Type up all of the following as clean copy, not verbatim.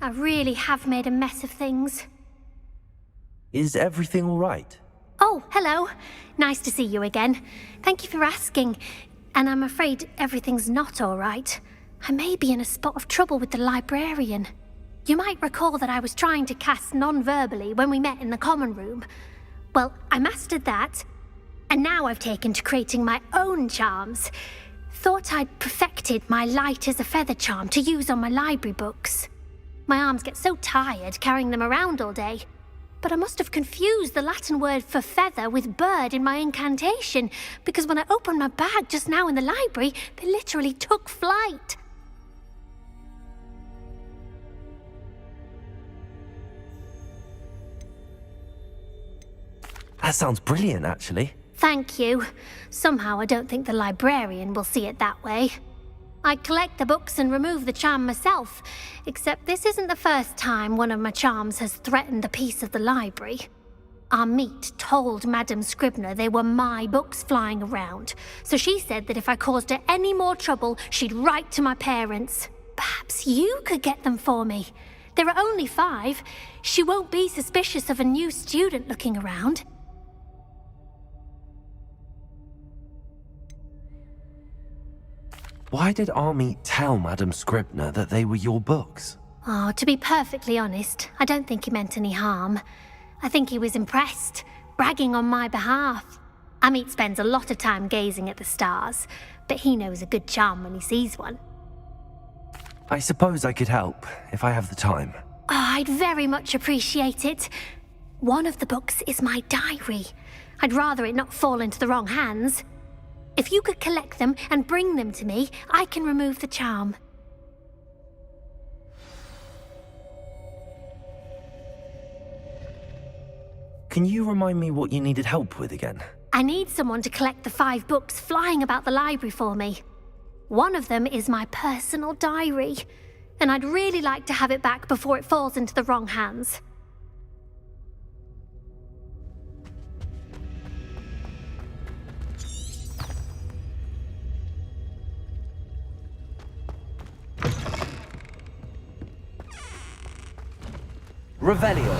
I really have made a mess of things. Is everything all right? Oh, hello. Nice to see you again. Thank you for asking. And I'm afraid everything's not all right. I may be in a spot of trouble with the librarian. You might recall that I was trying to cast non-verbally when we met in the common room. Well, I mastered that, and now I've taken to creating my own charms. Thought I'd perfected my light as a feather charm to use on my library books. My arms get so tired carrying them around all day. But I must have confused the Latin word for feather with bird in my incantation, because when I opened my bag just now in the library, they literally took flight. That sounds brilliant, actually. Thank you. Somehow I don't think the librarian will see it that way. I collect the books and remove the charm myself, except this isn't the first time one of my charms has threatened the peace of the library. Our meet told Madame Scribner they were my books flying around, so she said that if I caused her any more trouble, she'd write to my parents. Perhaps you could get them for me. There are only 5. She won't be suspicious of a new student looking around. Why did Army tell Madame Scribner that they were your books? Oh, to be perfectly honest, I don't think he meant any harm. I think he was impressed, bragging on my behalf. Amit spends a lot of time gazing at the stars, but he knows a good charm when he sees one. I suppose I could help, if I have the time. Oh, I'd very much appreciate it. One of the books is my diary. I'd rather it not fall into the wrong hands. If you could collect them and bring them to me, I can remove the charm. Can you remind me what you needed help with again? I need someone to collect the 5 books flying about the library for me. One of them is my personal diary, and I'd really like to have it back before it falls into the wrong hands. Revelio.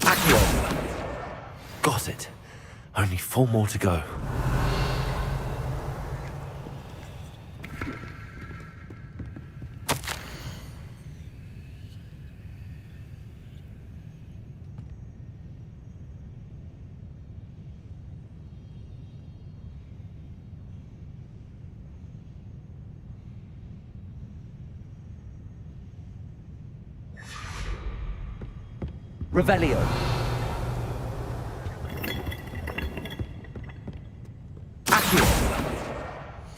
Accio. Got it. Only 4 more to go. Revelio. Accio.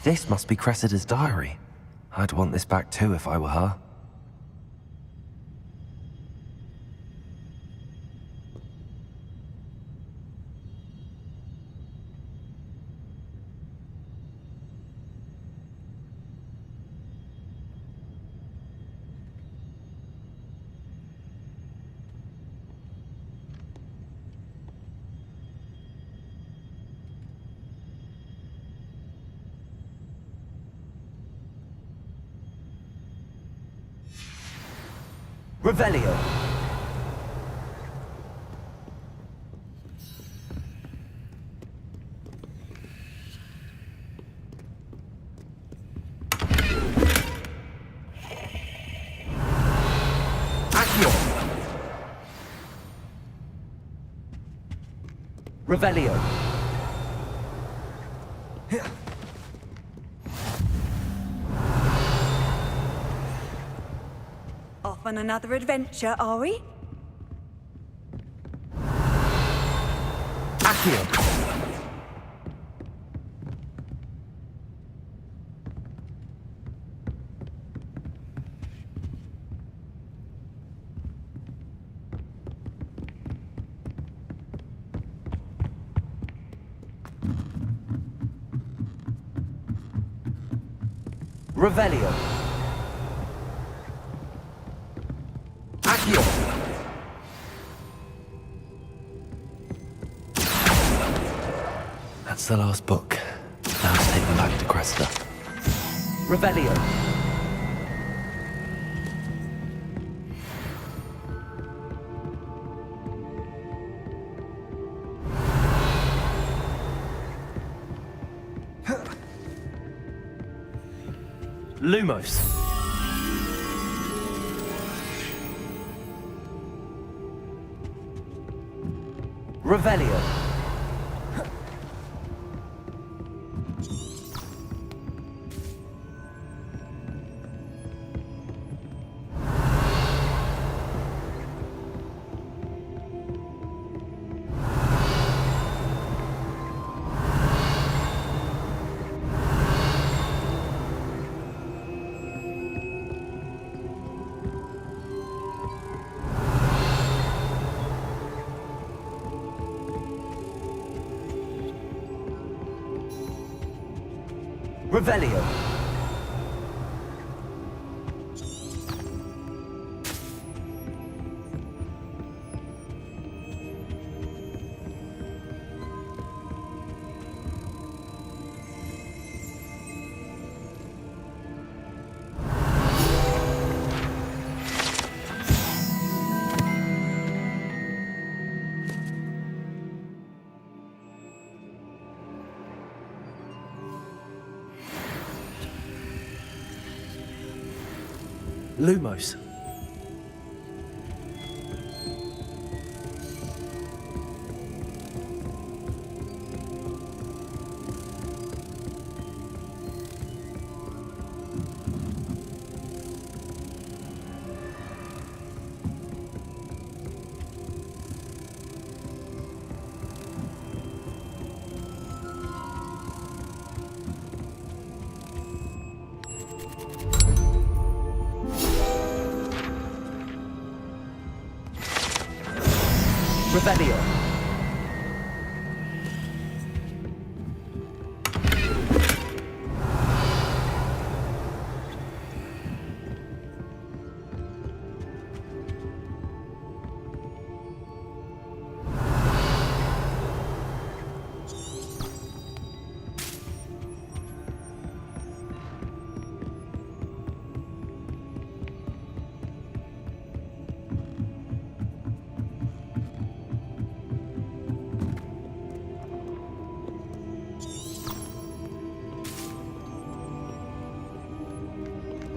This must be Cressida's diary. I'd want this back too if I were her. Revelio. Accio. Revelio. Off on another adventure, are we? Accio. Revelio. Accio. That's the last book. Now let's take them back to Cressida. Revelio. Lumos. Revelio. Revelio. Lumos. Revelio.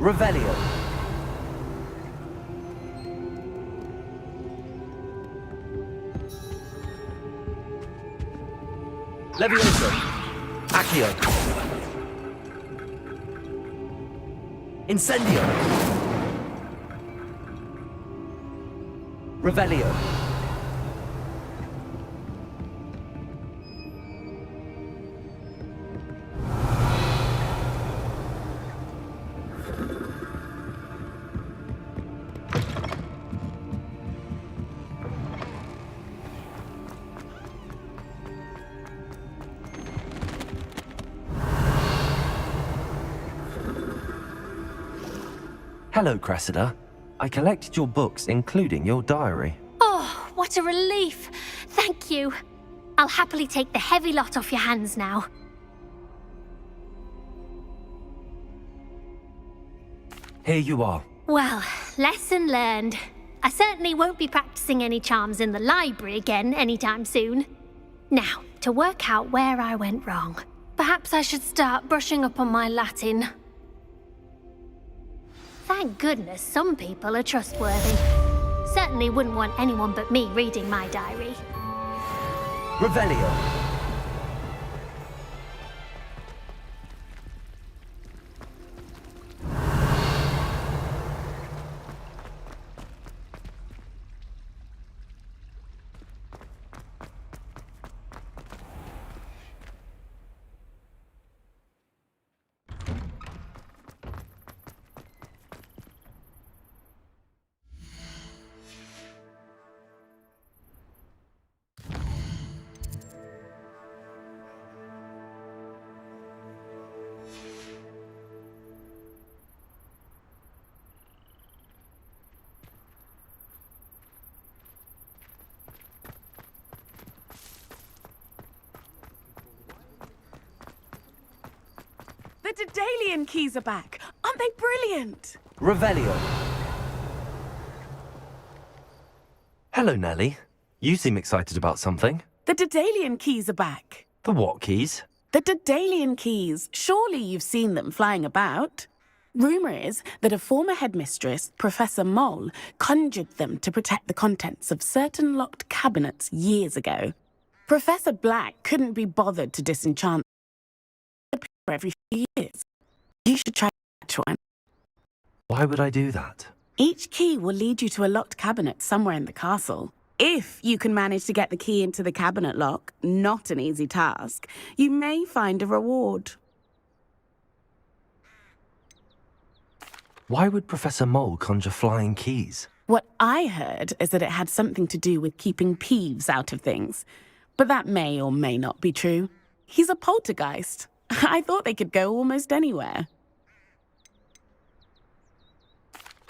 Revelio. Levioso. Accio. Incendio. Revelio. Hello, Cressida. I collected your books, including your diary. Oh, what a relief. Thank you. I'll happily take the heavy lot off your hands now. Here you are. Well, lesson learned. I certainly won't be practicing any charms in the library again anytime soon. Now, to work out where I went wrong. Perhaps I should start brushing up on my Latin. Thank goodness some people are trustworthy. Certainly wouldn't want anyone but me reading my diary. Revelio. Daedalian keys are back. Aren't they brilliant? Revelio. Hello, Nellie. You seem excited about something. The Daedalian keys are back. The what keys? The Daedalian keys. Surely you've seen them flying about. Rumour is that a former headmistress, Professor Mole, conjured them to protect the contents of certain locked cabinets years ago. Professor Black couldn't be bothered to disenchant them every few years. You should try to catch one. Why would I do that? Each key will lead you to a locked cabinet somewhere in the castle. If you can manage to get the key into the cabinet lock, not an easy task, you may find a reward. Why would Professor Mole conjure flying keys? What I heard is that it had something to do with keeping Peeves out of things. But that may or may not be true. He's a poltergeist. I thought they could go almost anywhere.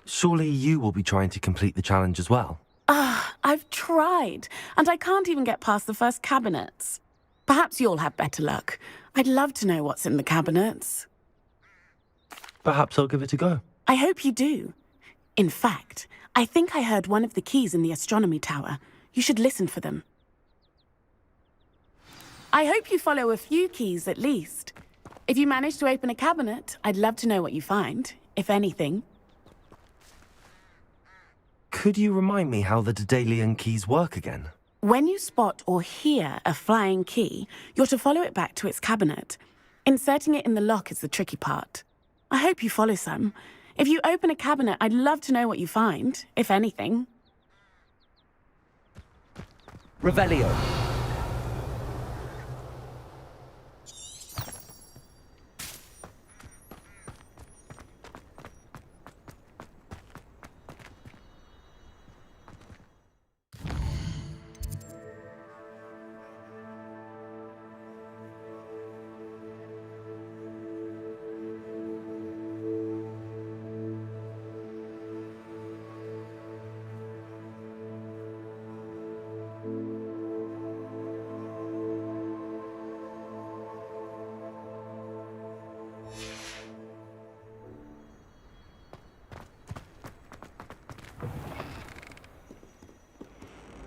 Surely you will be trying to complete the challenge as well. I've tried, and I can't even get past the first cabinets. Perhaps you'll have better luck. I'd love to know what's in the cabinets. Perhaps I'll give it a go. I hope you do. In fact, I think I heard one of the keys in the astronomy tower. You should listen for them. I hope you follow a few keys at least. If you manage to open a cabinet, I'd love to know what you find, if anything. Could you remind me how the Daedalian keys work again? When you spot or hear a flying key, you're to follow it back to its cabinet. Inserting it in the lock is the tricky part. I hope you follow some. If you open a cabinet, I'd love to know what you find, if anything. Revelio.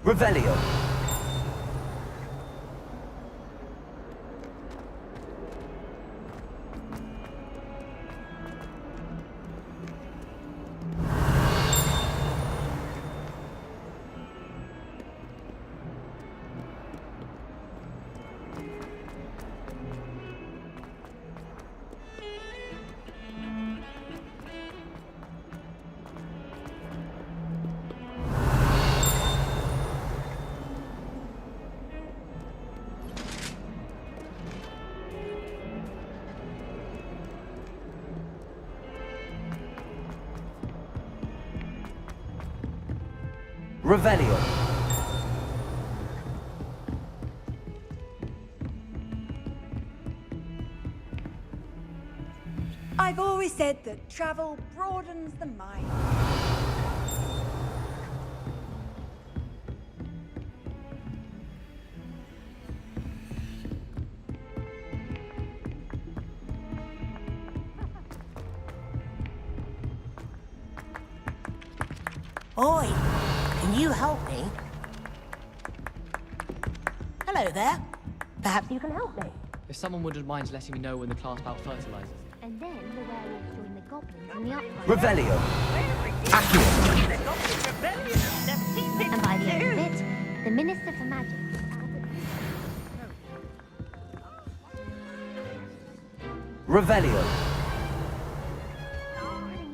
Revelio. Revelio. I've always said that travel broadens the mind. Oi, can you help me? Hello there. Perhaps you can help me. If someone wouldn't mind letting me know when the class bout fertilizers. And then the werewolves join the goblins in the uprising. Revelio. Accio. And by the end of it, the Minister for Magic, Revelio.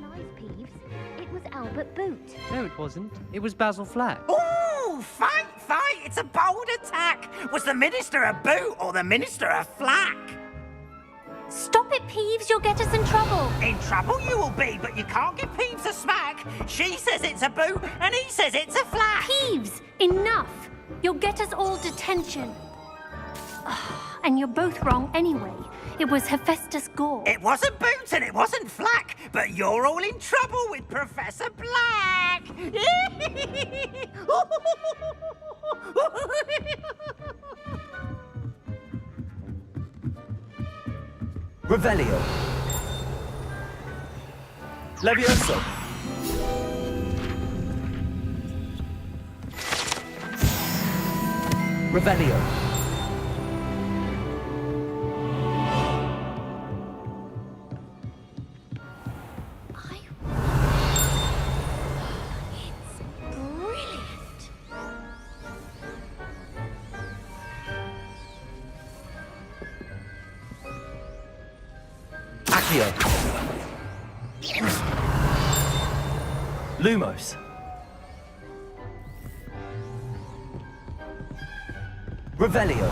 nice Peeves. It was Albert Boot. No, it wasn't. It was Basil Flack. Ooh, fight! It's a bold attack! Was the Minister a boot or the Minister a flack? Stop it, Peeves. You'll get us in trouble. In trouble you will be, but you can't give Peeves a smack. She says it's a boot and he says it's a flack. Peeves, enough. You'll get us all detention. And you're both wrong anyway. It was Hephaestus Gore. It wasn't boot and it wasn't flack, but you're all in trouble with Professor Black. Revelio. Levioso! Revelio! It's brilliant. Accio! Lumos! Revelio!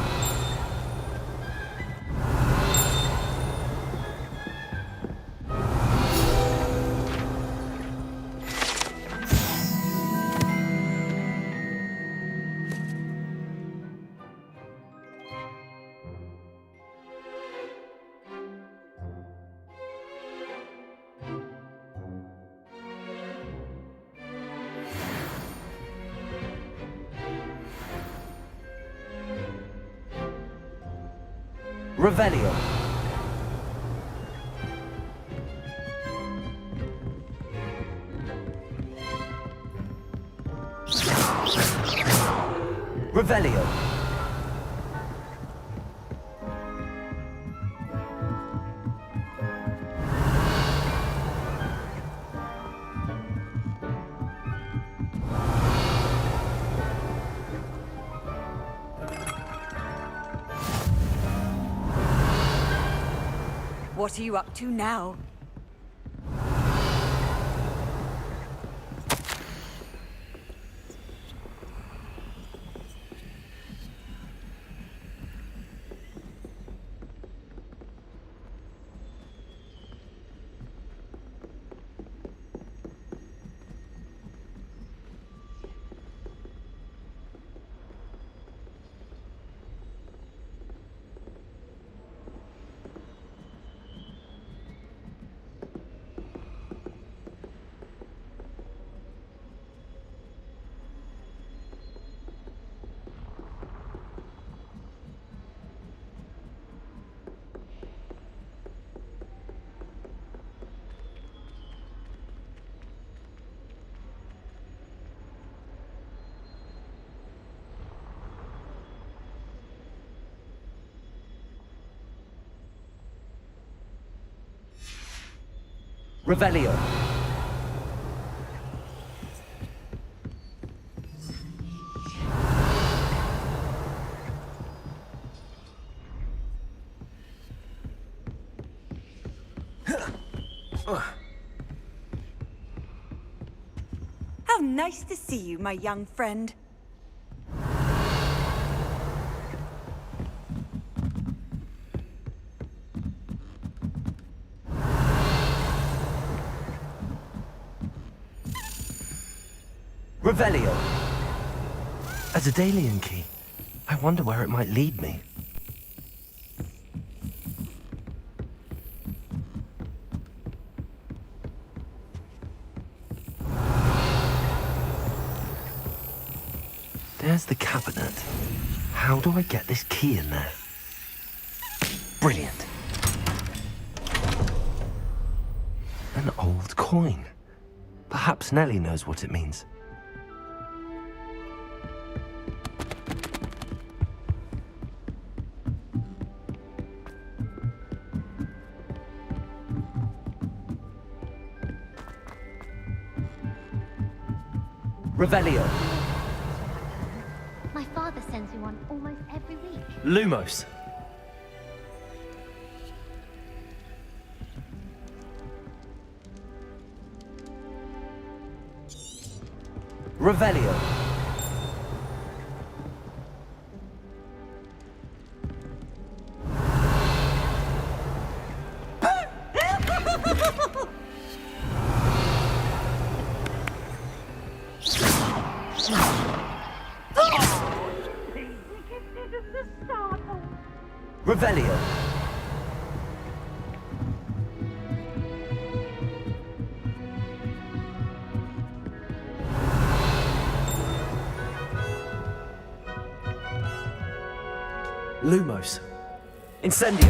Revelio! Revelio! What are you up to now? Revelio! How nice to see you, my young friend. Revelio! A Daedalian key. I wonder where it might lead me. There's the cabinet. How do I get this key in there? Brilliant. An old coin. Perhaps Nellie knows what it means. Revelio. My father sends me one almost every week. Lumos. Revelio. Revelio. Lumos. Incendio.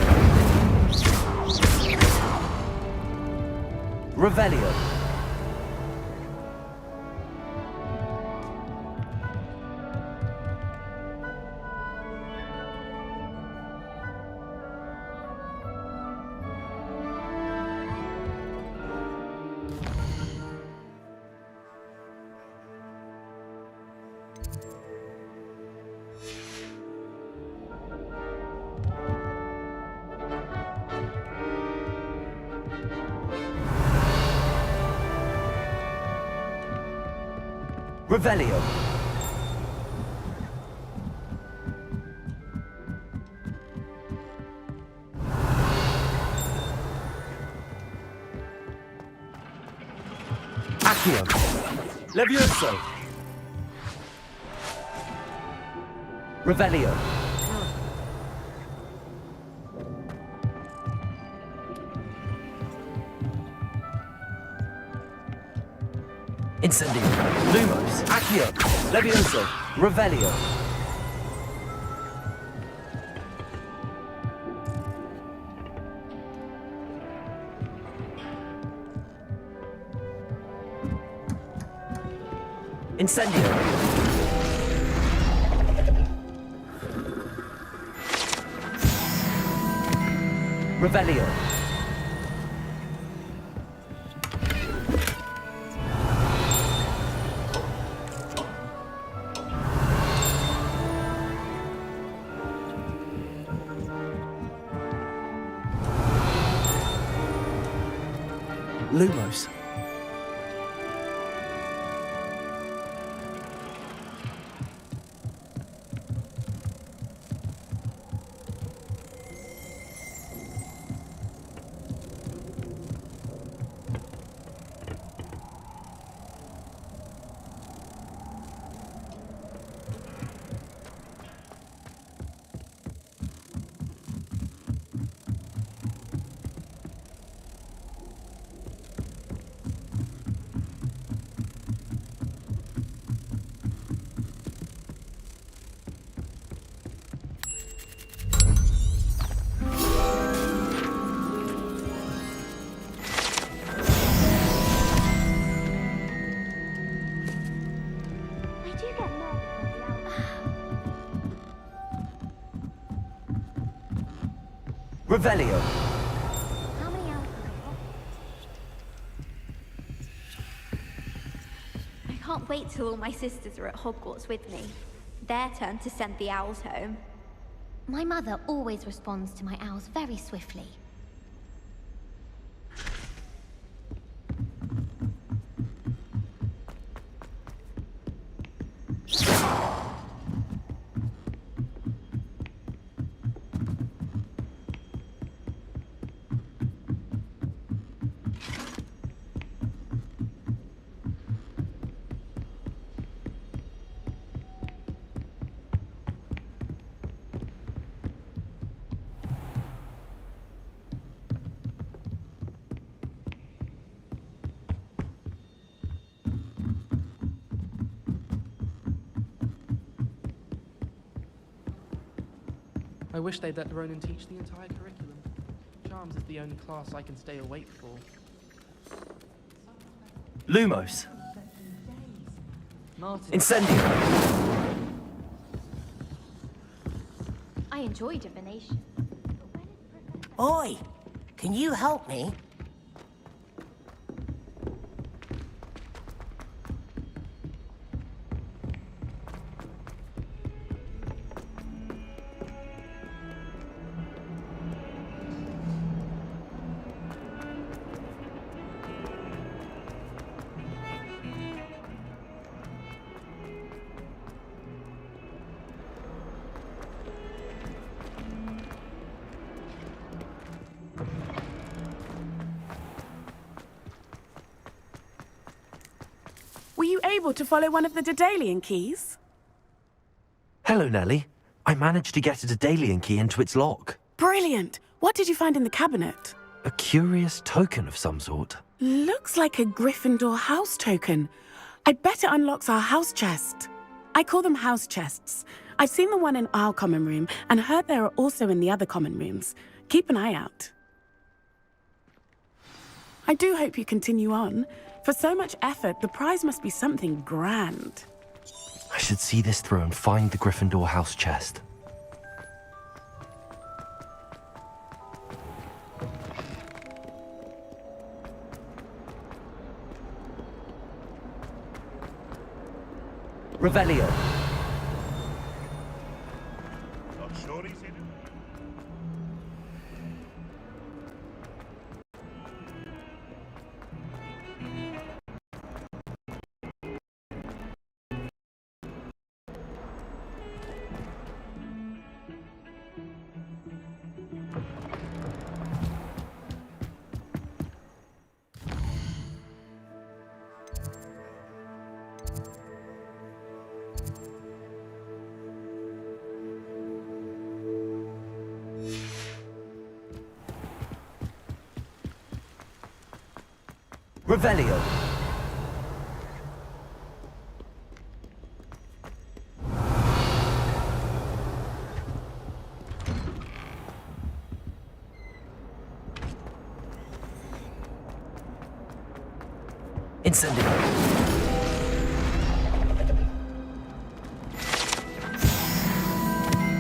Revelio. Revelio. Accio. Levioso. Revelio. Incendio. Lumos. Accio. Levioso. Revelio. Incendio. Revelio. Lumos. Revelio. How many hours? I can't wait till all my sisters are at Hogwarts with me. Their turn to send the owls home. My mother always responds to my owls very swiftly. I wish they'd let Ronan teach the entire curriculum. Charms is the only class I can stay awake for. Lumos. Martin. Incendio. I enjoy divination. Oi, can you help me? Were you able to follow one of the Daedalian keys? Hello, Nellie. I managed to get a Daedalian key into its lock. Brilliant! What did you find in the cabinet? A curious token of some sort. Looks like a Gryffindor house token. I bet it unlocks our house chest. I call them house chests. I've seen the one in our common room and heard there are also in the other common rooms. Keep an eye out. I do hope you continue on. For so much effort, the prize must be something grand. I should see this through and find the Gryffindor house chest. Revelio. Revelio. Incendio.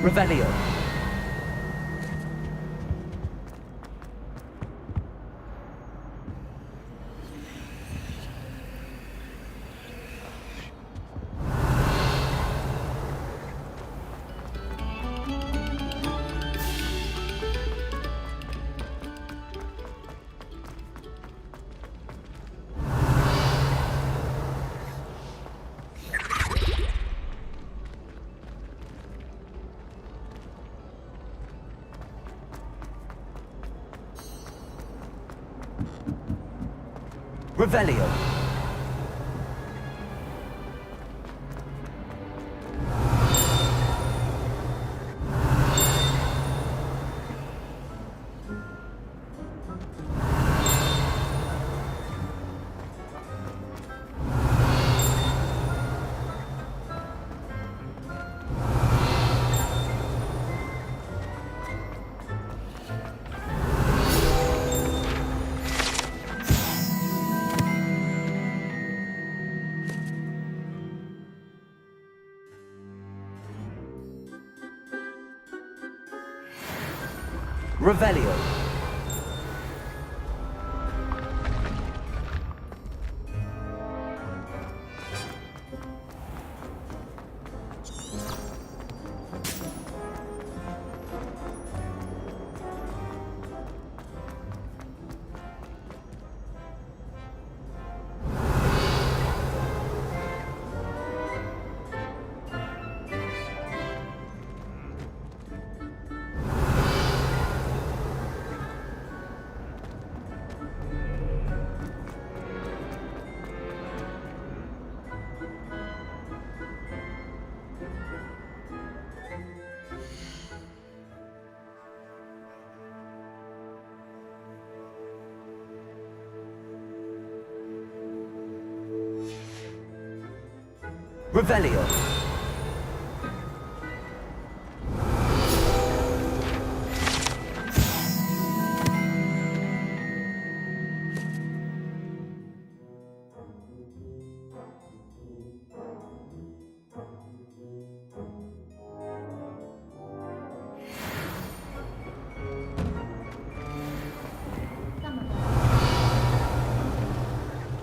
Revelio. Revelio. Revelio. Revelio.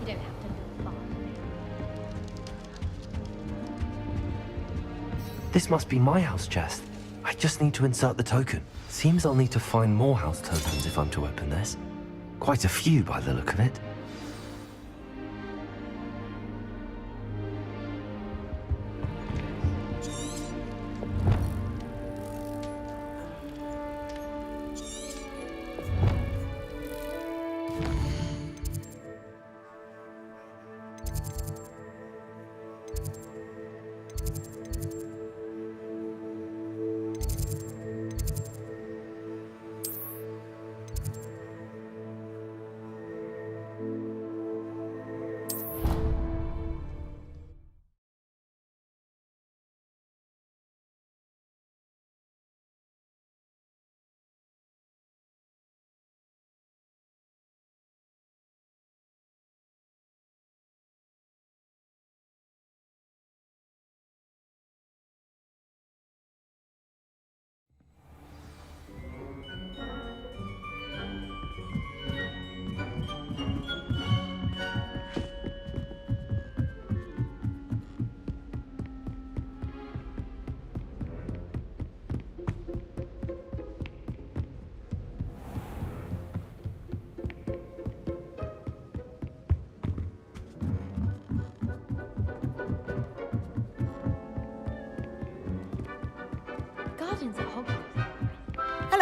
You don't have to look far. This must be my house chest. I just need to insert the token. Seems I'll need to find more house tokens if I'm to open this. Quite a few by the look of it.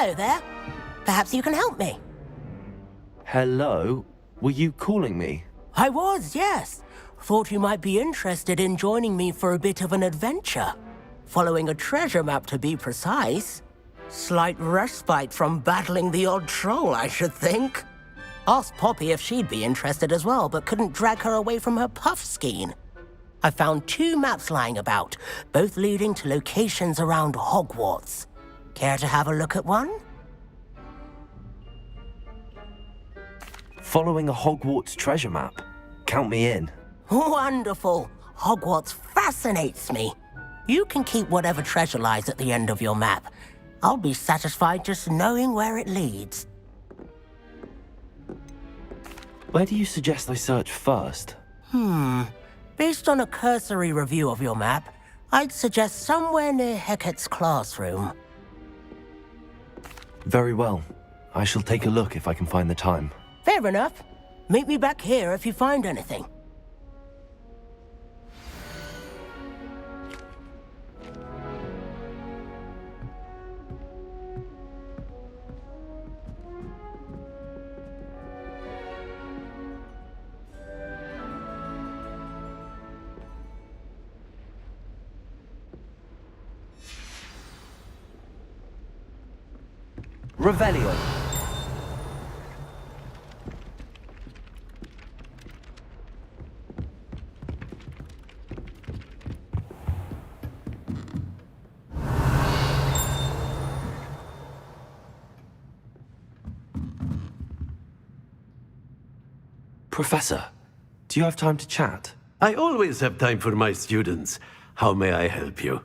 Hello there. Perhaps you can help me. Hello? Were you calling me? I was, yes. Thought you might be interested in joining me for a bit of an adventure. Following a treasure map, to be precise. Slight respite from battling the odd troll, I should think. Asked Poppy if she'd be interested as well, but couldn't drag her away from her puff skein. I found 2 maps lying about, both leading to locations around Hogwarts. Care to have a look at one? Following a Hogwarts treasure map? Count me in. Wonderful. Hogwarts fascinates me. You can keep whatever treasure lies at the end of your map. I'll be satisfied just knowing where it leads. Where do you suggest I search first? Based on a cursory review of your map, I'd suggest somewhere near Hecat's classroom. Very well. I shall take a look if I can find the time. Fair enough. Meet me back here if you find anything. Revelio. Professor, do you have time to chat? I always have time for my students. How may I help you?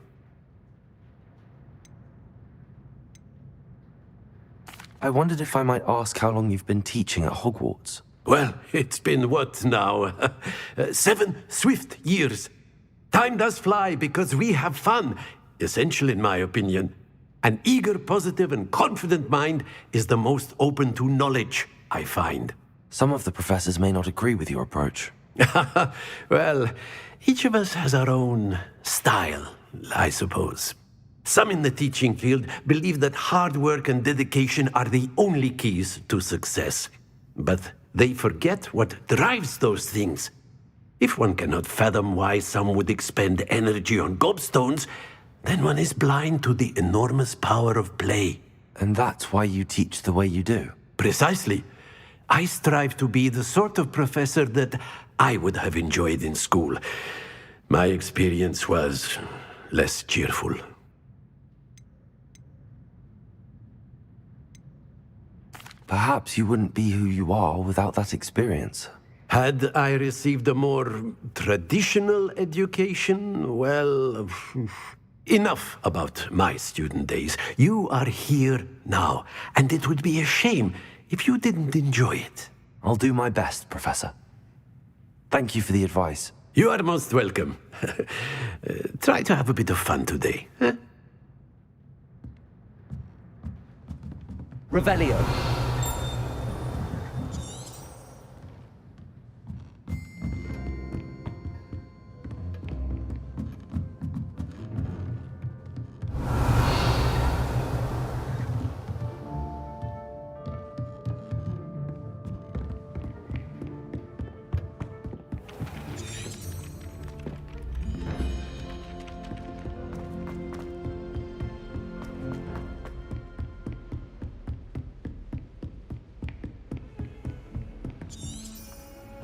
I wondered if I might ask how long you've been teaching at Hogwarts. Well, it's been what now? 7 swift years. Time does fly because we have fun. Essential in my opinion. An eager, positive, and confident mind is the most open to knowledge, I find. Some of the professors may not agree with your approach. Well, each of us has our own style, I suppose. Some in the teaching field believe that hard work and dedication are the only keys to success. But they forget what drives those things. If one cannot fathom why some would expend energy on gobstones, then one is blind to the enormous power of play. And that's why you teach the way you do? Precisely. I strive to be the sort of professor that I would have enjoyed in school. My experience was less cheerful. Perhaps you wouldn't be who you are without that experience. Had I received a more traditional education, well, enough about my student days. You are here now, and it would be a shame if you didn't enjoy it. I'll do my best, Professor. Thank you for the advice. You are most welcome. Try to have a bit of fun today. Huh? Revelio.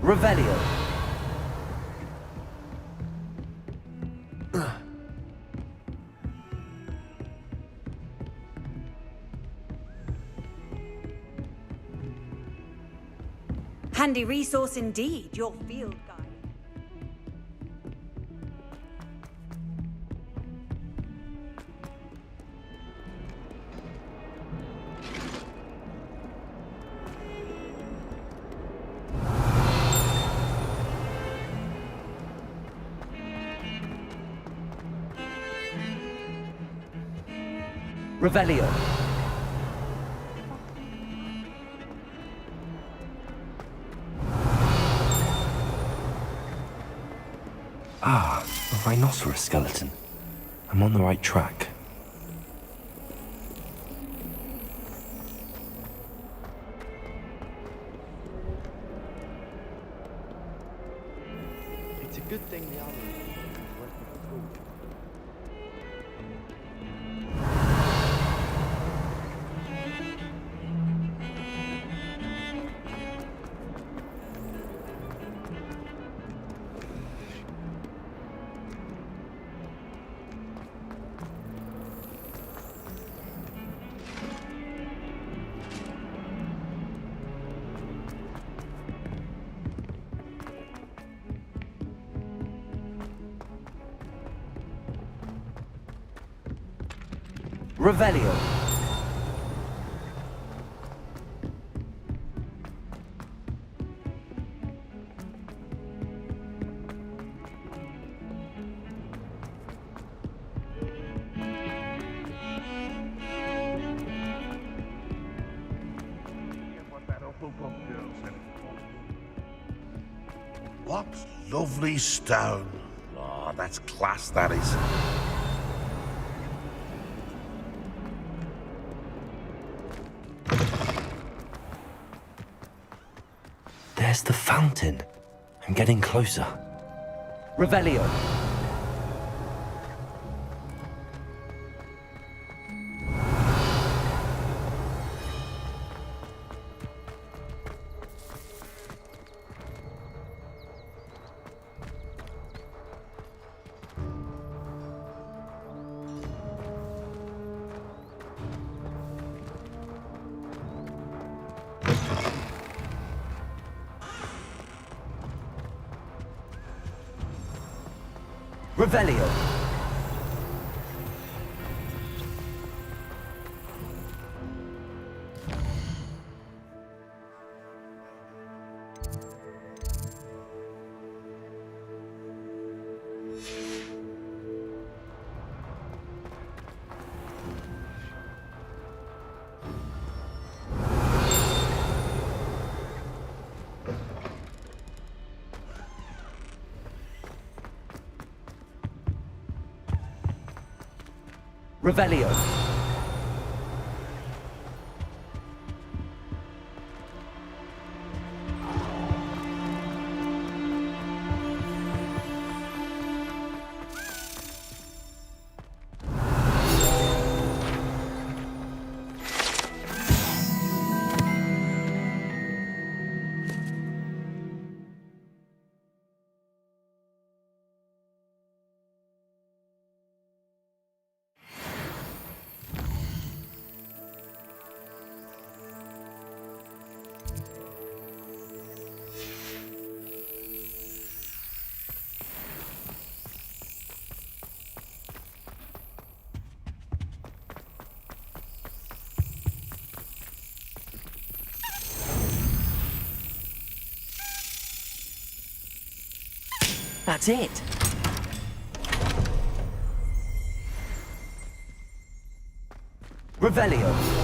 Revelio. Handy resource indeed, your field guide. Revelio. Ah, a rhinoceros skeleton. I'm on the right track. a good thing the army won't be fooled. Revelio. What lovely stone. Oh, that's class, that is. There's the fountain. I'm getting closer. Revelio. Revelio. Revelio. That's it. Revelio.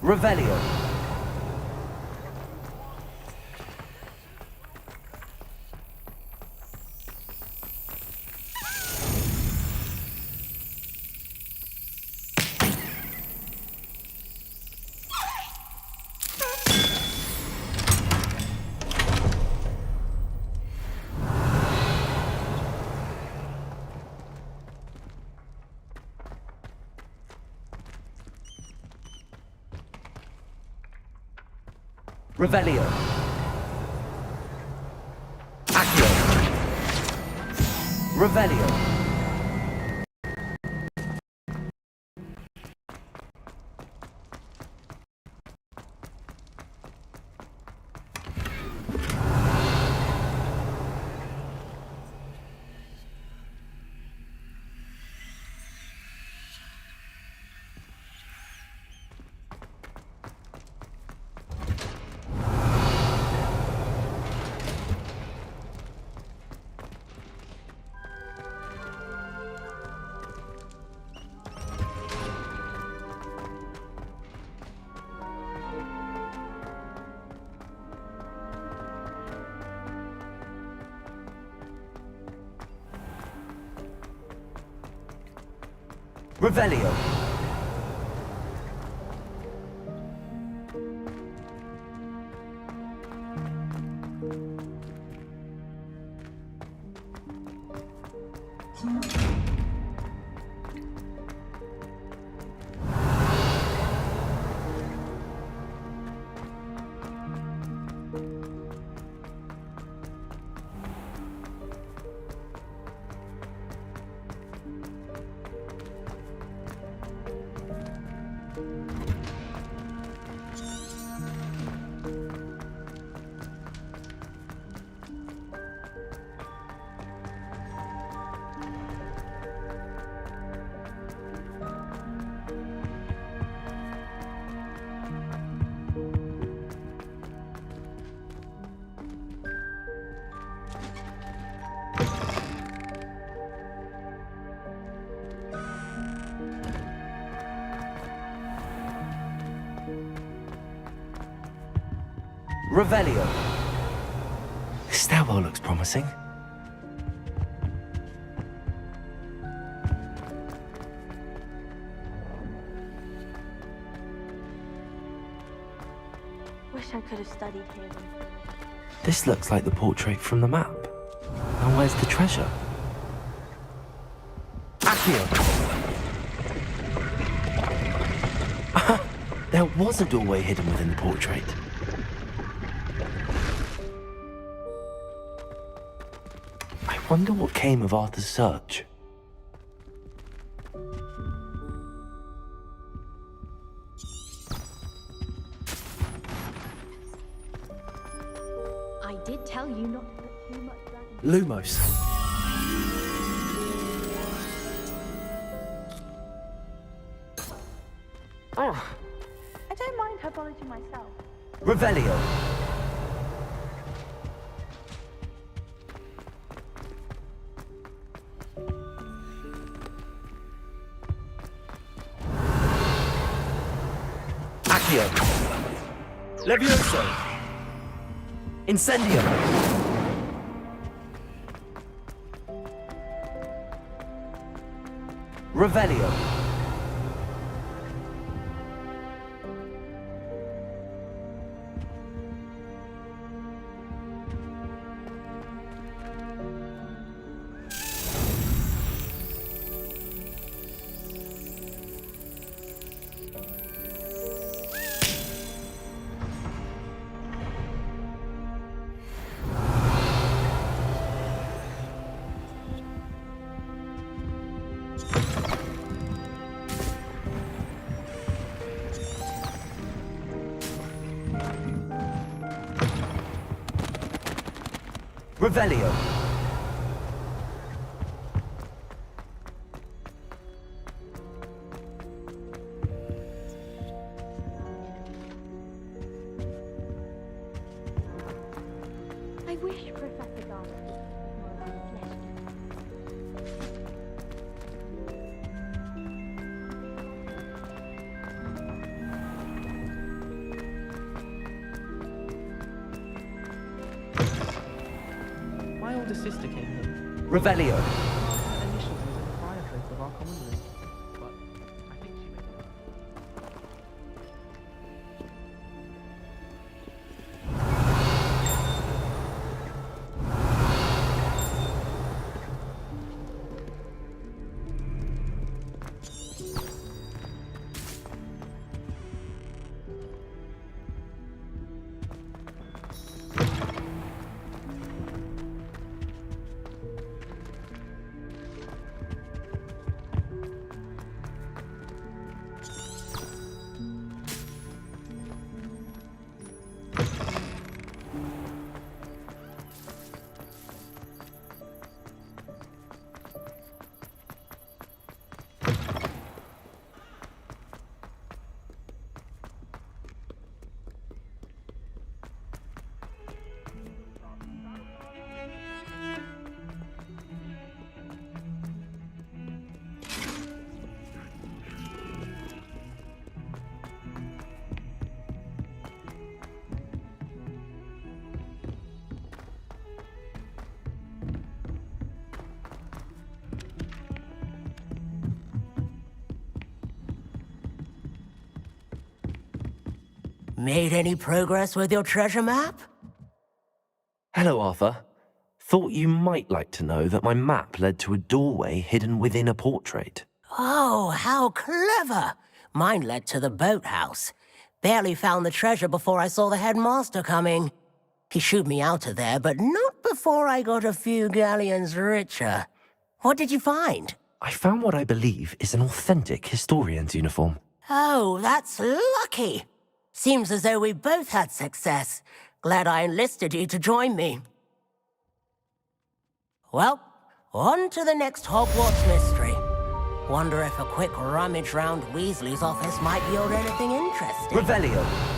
Revelio. Revelio. Accio. Revelio. Revelio. Revelio. This stairwell looks promising. Wish I could have studied here. This looks like the portrait from the map. Now where's the treasure? Accio! There was a doorway hidden within the portrait. I wonder what came of Arthur's search. I did tell you not to put too much dragon. Lumos. I don't mind herbology myself. Revelio. Accio. Levioso. Incendio. Revelio. Revelio. I wish Professor Garner was more like My older sister came here. Revelio. Her initials was in the fireplace of our common room. But I think she made it. Made any progress with your treasure map? Hello, Arthur. Thought you might like to know that my map led to a doorway hidden within a portrait. Oh, how clever! Mine led to the boathouse. Barely found the treasure before I saw the headmaster coming. He shooed me out of there, but not before I got a few galleons richer. What did you find? I found what I believe is an authentic historian's uniform. Oh, that's lucky. Seems as though we both had success. Glad I enlisted you to join me. Well, on to the next Hogwarts mystery. Wonder if a quick rummage round Weasley's office might yield anything interesting. Revelio.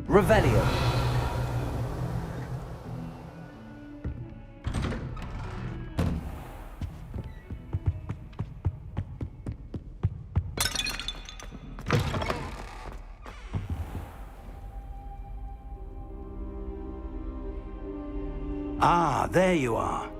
Revelio. Ah, there you are.